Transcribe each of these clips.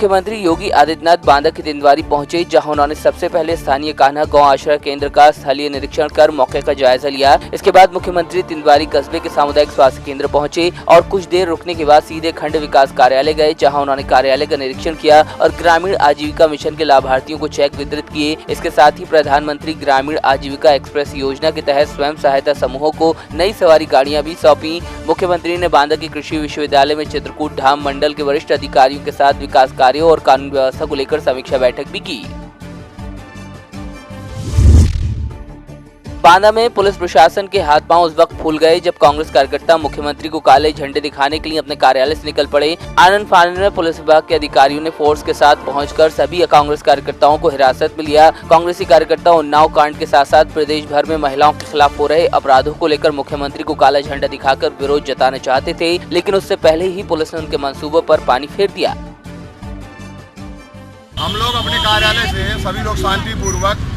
मुख्यमंत्री योगी आदित्यनाथ बांदा के तिंदवारी पहुंचे, जहां उन्होंने सबसे पहले स्थानीय कान्हा गांव आश्रय केंद्र का स्थलीय निरीक्षण कर मौके का जायजा लिया। इसके बाद मुख्यमंत्री तिंदवारी कस्बे के सामुदायिक स्वास्थ्य केंद्र पहुंचे और कुछ देर रुकने के बाद सीधे खंड विकास कार्यालय गए, जहां उन्होंने कार्यालय का निरीक्षण किया और ग्रामीण आजीविका मिशन के लाभार्थियों को चेक वितरित किए। इसके साथ ही प्रधानमंत्री ग्रामीण आजीविका एक्सप्रेस योजना के तहत स्वयं सहायता समूहों को नई सवारी गाड़ियां भी सौंपी। मुख्यमंत्री ने बांदा के कृषि विश्वविद्यालय में चित्रकूट धाम मंडल के वरिष्ठ अधिकारियों के साथ विकास कार्यों और कानून व्यवस्था को लेकर समीक्षा बैठक भी की। बांदा में पुलिस प्रशासन के हाथ पांव उस वक्त फूल गए जब कांग्रेस कार्यकर्ता मुख्यमंत्री को काले झंडे दिखाने के लिए अपने कार्यालय से निकल पड़े। आनन फानन में पुलिस विभाग के अधिकारियों ने फोर्स के साथ पहुंचकर सभी कांग्रेस कार्यकर्ताओं को हिरासत में लिया। कांग्रेसी कार्यकर्ता उन्नाव कांड के साथ साथ प्रदेश भर में महिलाओं के खिलाफ हो रहे अपराधों को लेकर मुख्यमंत्री को काला झंडा दिखाकर विरोध जताना चाहते थे, लेकिन उससे पहले ही पुलिस ने उनके मंसूबों पर पानी फेर दिया। हम लोग अपने कार्यालय से सभी लोग शांतिपूर्वक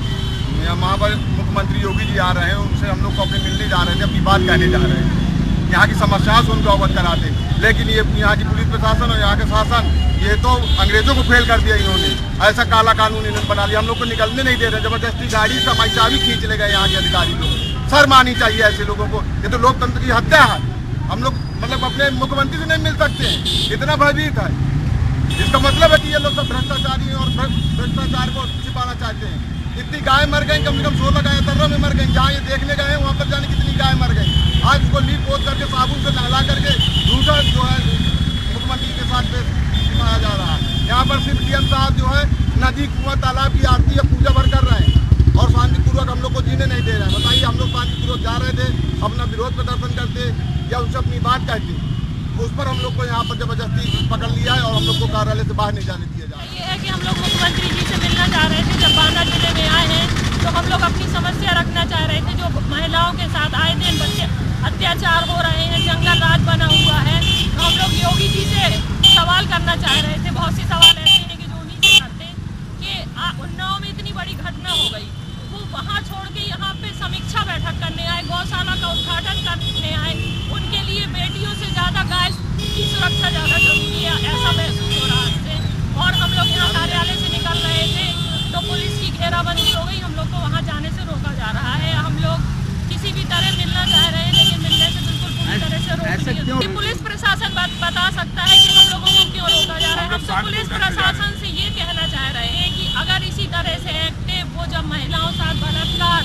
वहाँ पर मुख्यमंत्री योगी जी आ रहे हैं, उनसे हम लोग को अपने मिलने जा रहे थे, अपनी बात कहने जा रहे हैं, यहाँ की समस्याओं से उनको अवगत कराते। लेकिन ये यहाँ की पुलिस प्रशासन और यहाँ के शासन ये तो अंग्रेजों को फेल कर दिया इन्होंने। ऐसा काला कानून इन्होंने बना लिया, हम लोग को निकलने नहीं दे रहे। जबरदस्ती गाड़ी से हमारी चाबी खींच ले गए यहाँ के अधिकारी लोग। शर्म आनी चाहिए ऐसे लोगों को, ये तो लोकतंत्र की हत्या है। हम लोग मतलब अपने मुख्यमंत्री से नहीं मिल सकते हैं, इतना भयभीत है। इसका मतलब है कि ये लोग सब भ्रष्टाचारी हैं और भ्रष्टाचार को छिपाना चाहते हैं। इतनी गाय मर गई, कम से कम 16 गाय दर्रा में मर गई। जहाँ ये देखने गए हैं वहाँ पर जाने कितनी गाय मर गई। आज उसको लीप पोत करके साबुन से नहला करके दूसरा जो है मुख्यमंत्री के साथ दिखाया जा रहा है। यहाँ पर सिर्फ डीएम साहब जो है नदी कुआं तालाब की आरती या पूजा भर कर रहे हैं और शांतिपूर्वक हम लोग को जीने नहीं दे रहे हैं। बताइए, हम लोग शांतिपूर्वक जा रहे थे, अपना विरोध प्रदर्शन करते या उनसे अपनी बात कहते, उस पर हम लोग को यहाँ पर जबरदस्ती पकड़ लिया है और हम लोग को कार्यालय से बाहर नहीं जाने दिया जा रहा है। ये है कि हम लोग मुख्यमंत्री जी से मिलना चाह रहे थे। जब बांदा जिले में आए हैं तो हम लोग अपनी समस्या रखना चाह रहे थे। जो महिलाओं के साथ आए दिन बच्चे अत्याचार हो रहे हैं, जंगल राज बना हुआ है, तो हम लोग योगी जी से सवाल करना चाह रहे थे। बहुत से सवाल ऐसे हैं कि जो उन्हीं से करते कि उन्नाव में इतनी बड़ी घटना हो गई, वो वहाँ छोड़ के यहाँ पे समीक्षा बैठक करने आए, गौशाला का उद्घाटन करने आए। उनके लिए बेटियों से ज़्यादा गाय की सुरक्षा ज़्यादा जरूरी है, ऐसा महसूस हो रहा है। और हम लोग यहाँ कार्यालय से निकल रहे थे तो पुलिस की घेराबंदी हो गई, हम लोग को वहाँ जाने से रोका जा रहा है। हम लोग किसी भी तरह मिलना चाह रहे हैं, लेकिन मिलने से बिल्कुल पूरी तरह से रोक दिया। पुलिस प्रशासन बता सकता है कि हम लोगों को क्यों रोका जा रहा है। हम तो पुलिस प्रशासन से ये कहना चाह रहे हैं कि अगर इसी तरह से एक्टिव वो जब महिलाओं साथ बलात्कार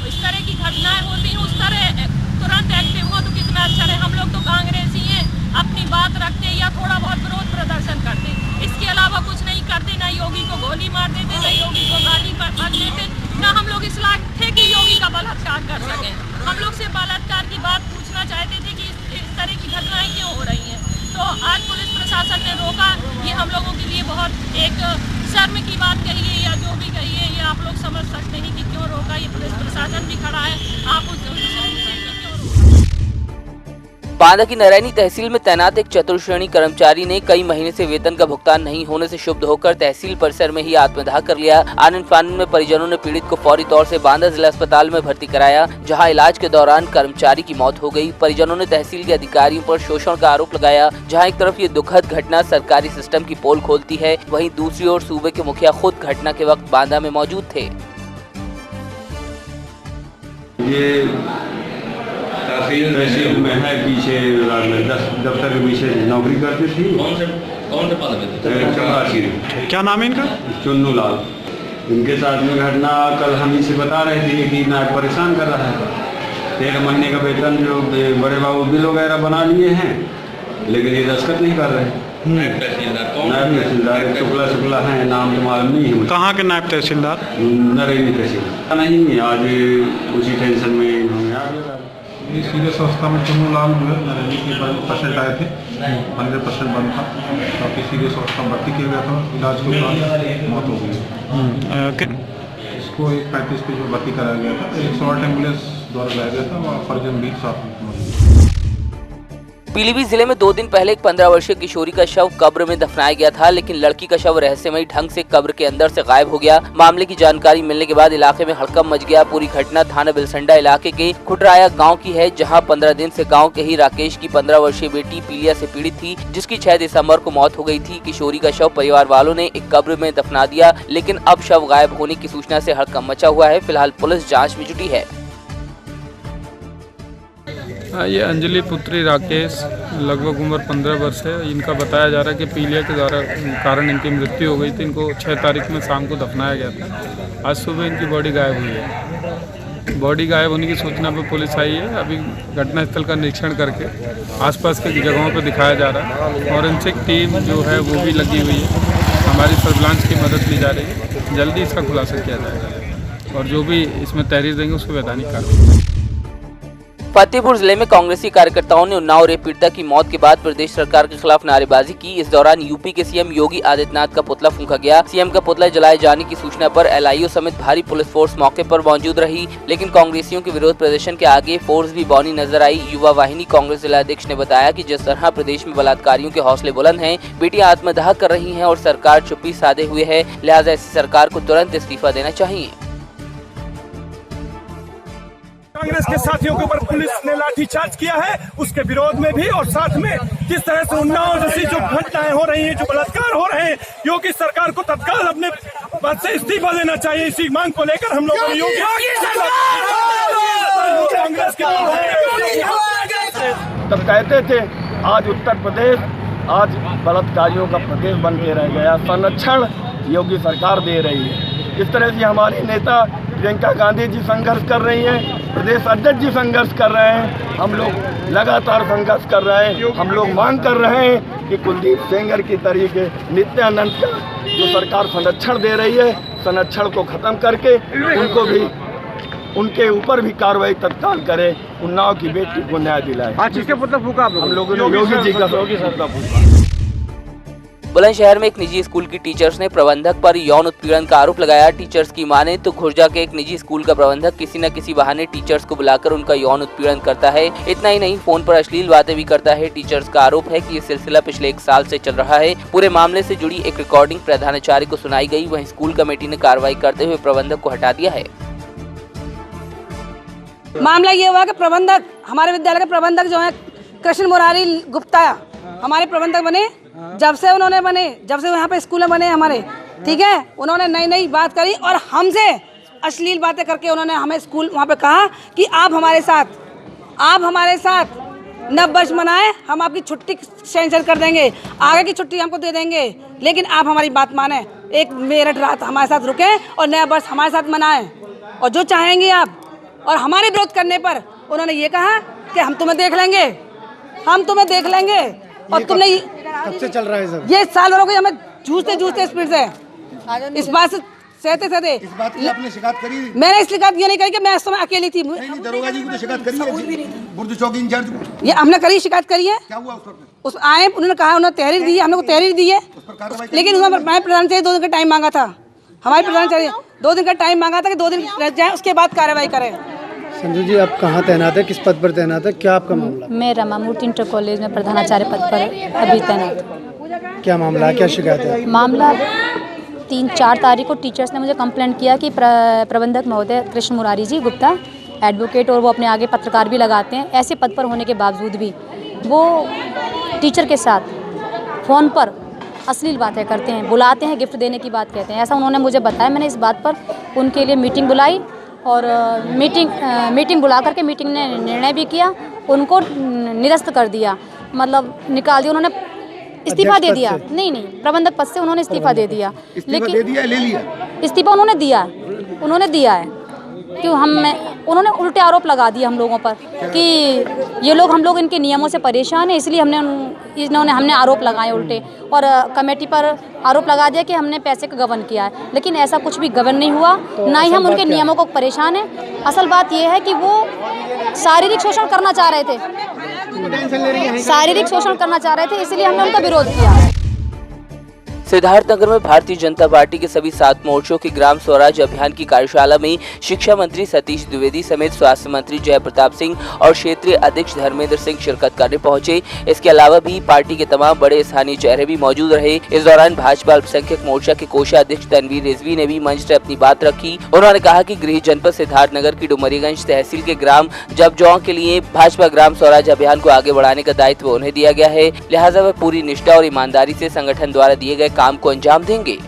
इस तरह की घटनाएं होती हैं, उस तरह तुरंत एक्टिव हो तो कितना अच्छा रहे। हम लोग तो कांग्रेसी हैं, अपनी बात रखते या थोड़ा बहुत विरोध प्रदर्शन करते, इसके अलावा कुछ नहीं करते। ना योगी को गोली मार देते, ना योगी को गाली मार देते, ना हम लोग इस लायक थे कि योगी का बलात्कार कर सकें। हम लोग से बलात्कार की बात पूछना चाहते थे कि इस तरह की घटनाएं क्यों हो रही हैं। तो आज पुलिस प्रशासन ने रोका, ये हम लोगों के लिए बहुत एक शर्म की बात कहिए या जो भी कहिए, ये आप लोग समझ सकते हैं कि क्यों रोका। ये पुलिस प्रशासन भी खड़ा है, आप उस बांदा की नारायणी तहसील में तैनात एक चतुर्श्रेणी कर्मचारी ने कई महीने से वेतन का भुगतान नहीं होने से क्षुब्ध होकर तहसील परिसर में ही आत्मदाह कर लिया। आनन फानन में परिजनों ने पीड़ित को फौरी तौर से बांदा जिला अस्पताल में भर्ती कराया, जहां इलाज के दौरान कर्मचारी की मौत हो गई। परिजनों ने तहसील के अधिकारियों पर शोषण का आरोप लगाया। जहाँ एक तरफ ये दुखद घटना सरकारी सिस्टम की पोल खोलती है, वहीं दूसरी ओर सूबे के मुखिया खुद घटना के वक्त बांदा में मौजूद थे। तहसील में है, पीछे दफ्तर के पीछे नौकरी करती थी। कौन से पद में थे? क्या नाम है इनका? चुन्नू लाल। इनके साथ में घटना कल हम इसे बता रहे थे कि नायब परेशान कर रहा है। 1 महीने का वेतन जो बड़े बाबू बिल वगैरह बना लिए हैं, लेकिन ये दस्तखत नहीं कर रहे। नायब तहसीलदार शुक्ला है, नाम तो मालूम नहीं है। कहाँ के नायब तहसीलदार? नारायणी तहसील नहीं, आज उसी टेंशन में इन्होंने आ गया। ये सीरियस अवस्था में चुन्नू लाल जो है नारायणी के पेशेंट आए थे, 100% बंद था, काफ़ी सीरियस अवस्था में भर्ती किया गया था। इलाज के दौरान मौत हो गई। इसको 1:35 पे जो भर्ती कराया गया था, 108 एम्बुलेंस द्वारा लाया गया था और परिजन भी साथ में। पीलीभीत जिले में 2 दिन पहले एक 15 वर्षीय किशोरी का शव कब्र में दफनाया गया था, लेकिन लड़की का शव रहस्यमयी ढंग से कब्र के अंदर से गायब हो गया। मामले की जानकारी मिलने के बाद इलाके में हड़कंप मच गया। पूरी घटना थाना बिलसंडा इलाके के खुटराया गांव की है, जहां 15 दिन से गांव के ही राकेश की 15 वर्षीय बेटी पीलिया से पीड़ित थी, जिसकी 6 दिसंबर को मौत हो गई थी। किशोरी का शव परिवार वालों ने एक कब्र में दफना दिया, लेकिन अब शव गायब होने की सूचना से हड़कंप मचा हुआ है। फिलहाल पुलिस जाँच में जुटी है। ये अंजलि पुत्री राकेश लगभग उम्र 15 वर्ष है। इनका बताया जा रहा है कि पीलिया के कारण इनकी मृत्यु हो गई थी। इनको 6 तारीख में शाम को दफनाया गया था। आज सुबह इनकी बॉडी गायब हुई है। बॉडी गायब होने की सूचना पर पुलिस आई है। अभी घटनास्थल का निरीक्षण करके आसपास के जगहों पर दिखाया जा रहा है। फॉरेंसिक टीम जो है वो भी लगी हुई है। हमारी सर्विलांस की मदद ली जा रही है। जल्दी इसका खुलासा किया जाएगा और जो भी इसमें तहरीर देंगे उसको वैधानिक कार्रवाई। फतेहपुर जिले में कांग्रेसी कार्यकर्ताओं ने उन्नाव रेप पीड़िता की मौत के बाद प्रदेश सरकार के खिलाफ नारेबाजी की। इस दौरान यूपी के सीएम योगी आदित्यनाथ का पुतला फूंका गया। सीएम का पुतला जलाए जाने की सूचना पर एलआईयू समेत भारी पुलिस फोर्स मौके पर मौजूद रही, लेकिन कांग्रेसियों के विरोध प्रदर्शन के आगे फोर्स भी बौनी नजर आई। युवा वाहिनी कांग्रेस जिलाध्यक्ष ने बताया कि जिस तरह प्रदेश में बलात्कारियों के हौसले बुलंद हैं, बेटियां आत्मदाह कर रही हैं और सरकार चुप्पी साधे हुए है, लिहाजा ऐसी सरकार को तुरंत इस्तीफा देना चाहिए। कांग्रेस के साथियों के ऊपर पुलिस ने लाठीचार्ज किया है, उसके विरोध में भी, और साथ में किस तरह से उन्नाव जैसी जो घटनाएं हो रही हैं, जो बलात्कार हो रहे हैं, योगी सरकार को तत्काल अपने पद से इस्तीफा देना चाहिए। इसी मांग को लेकर हम लोगों ने योगी कांग्रेस के तब कहते थे आज उत्तर प्रदेश आज बलात्कारियों का प्रदेश बन के रह गया। संरक्षण योगी सरकार दे रही है। इस तरह से हमारे नेता प्रियंका गांधी जी संघर्ष कर रही हैं, प्रदेश अध्यक्ष जी संघर्ष कर रहे हैं, हम लोग लगातार संघर्ष कर रहे हैं। हम लोग मांग कर रहे हैं कि कुलदीप सेंगर की तरीके नित्यानंद का जो सरकार संरक्षण दे रही है, संरक्षण को खत्म करके उनको भी उनके ऊपर भी कार्रवाई तत्काल करे, उन्नाव की बेटी को न्याय दिलाए। आज किसके पुतला फूंका आप लोग? हम लोगों ने योगी जी का पुतला फूंका। बुलंदशहर में एक निजी स्कूल की टीचर्स ने प्रबंधक पर यौन उत्पीड़न का आरोप लगाया। टीचर्स की माने तो खुर्जा के एक निजी स्कूल का प्रबंधक किसी न किसी बहाने टीचर्स को बुलाकर उनका यौन उत्पीड़न करता है। इतना ही नहीं, फोन पर अश्लील बातें भी करता है। टीचर्स का आरोप है कि ये सिलसिला पिछले 1 साल से चल रहा है। पूरे मामले से जुड़ी एक रिकॉर्डिंग प्रधानाचार्य को सुनाई गई। वहीं स्कूल कमेटी ने कार्रवाई करते हुए प्रबंधक को हटा दिया है। मामला ये हुआ कि प्रबंधक, हमारे विद्यालय के प्रबंधक जो है कृष्ण मुरारी गुप्ता, हमारे प्रबंधक बने जब से यहाँ पे स्कूल बने हमारे, ठीक है, उन्होंने नई बात करी और हमसे अश्लील बातें करके उन्होंने हमें स्कूल वहाँ पे कहा कि आप हमारे साथ नववर्ष मनाएं, हम आपकी छुट्टी सेंशन कर देंगे, आगे की छुट्टी हमको दे देंगे, लेकिन आप हमारी बात माने, 1 मिनट रात हमारे साथ रुकें और नया वर्ष हमारे साथ मनाएं और जो चाहेंगे आप। और हमारे विरोध करने पर उन्होंने ये कहा कि हम तुम्हें देख लेंगे और तुमने कब से चल रहा है सर? ये साल भर हो गई हमें जूझते स्पीड से इस बात से सहते। इस बात की आपने शिकायत करी? मैंने शिकायत ये नहीं करी कि मैं इस समय अकेली थी। नहीं, दरोगा जी को तो शिकायत करी है, बुर्ज चौकी इंचार्ज को। ये हमने करी, शिकायत करी है। क्या हुआ उस वक्त? उस आए, उन्होंने कहा, उन्होंने तहरीर दी है, हम लोग को तहरीर दी है, लेकिन मैं प्रधान चाहिए 2 दिन का टाइम मांगा था। हमारे प्रधान चाहिए 2 दिन का टाइम मांगा था कि 2 दिन रह जाए, उसके बाद कार्रवाई करें। संजू जी, आप कहाँ तैनात है, किस पद पर तैनात है, क्या आपका मामला? मैं रमा मूर्ति इंटर कॉलेज में प्रधानाचार्य पद पर अभी तैनात हूँ। क्या मामला है, क्या शिकायत है? मामला 3-4 तारीख को टीचर्स ने मुझे कंप्लेंट किया कि प्रबंधक महोदय कृष्ण मुरारी जी गुप्ता एडवोकेट, और वो अपने आगे पत्रकार भी लगाते हैं, ऐसे पद पर होने के बावजूद भी वो टीचर के साथ फ़ोन पर अश्लील बातें करते हैं, बुलाते हैं, गिफ्ट देने की बात कहते हैं, ऐसा उन्होंने मुझे बताया। मैंने इस बात पर उनके लिए मीटिंग बुलाई और मीटिंग बुला करके मीटिंग ने निर्णय भी किया, उनको निरस्त कर दिया, मतलब निकाल दिया, उन्होंने इस्तीफा दे दिया। नहीं, प्रबंधक पद से उन्होंने इस्तीफा दे दिया। लेकिन ले लिया इस्तीफा उन्होंने दिया है कि उन्होंने उल्टे आरोप लगा दिए हम लोगों पर कि ये लोग, हम लोग इनके नियमों से परेशान हैं, इसलिए हमने आरोप लगाए उल्टे, और कमेटी पर आरोप लगा दिया कि हमने पैसे का गबन किया है। लेकिन ऐसा कुछ भी गबन नहीं हुआ, ना ही हम उनके नियमों को परेशान हैं। असल बात ये है कि वो शारीरिक शोषण करना चाह रहे थे, इसलिए हमने उनका विरोध किया। सिद्धार्थनगर में भारतीय जनता पार्टी के सभी 7 मोर्चों की ग्राम स्वराज अभियान की कार्यशाला में शिक्षा मंत्री सतीश द्विवेदी समेत स्वास्थ्य मंत्री जय प्रताप सिंह और क्षेत्रीय अध्यक्ष धर्मेंद्र सिंह शिरकत करने पहुंचे। इसके अलावा भी पार्टी के तमाम बड़े स्थानीय चेहरे भी मौजूद रहे। इस दौरान भाजपा अल्पसंख्यक मोर्चा के कोषाध्यक्ष तनवीर रिजवी ने भी मंच से अपनी बात रखी। उन्होंने कहा कि गृह जनपद सिद्धार्थनगर की डुमरियागंज तहसील के ग्राम जबजौं के लिए भाजपा ग्राम स्वराज अभियान को आगे बढ़ाने का दायित्व उन्हें दिया गया है, लिहाजा वह पूरी निष्ठा और ईमानदारी से संगठन द्वारा दिए गए काम को अंजाम देंगे।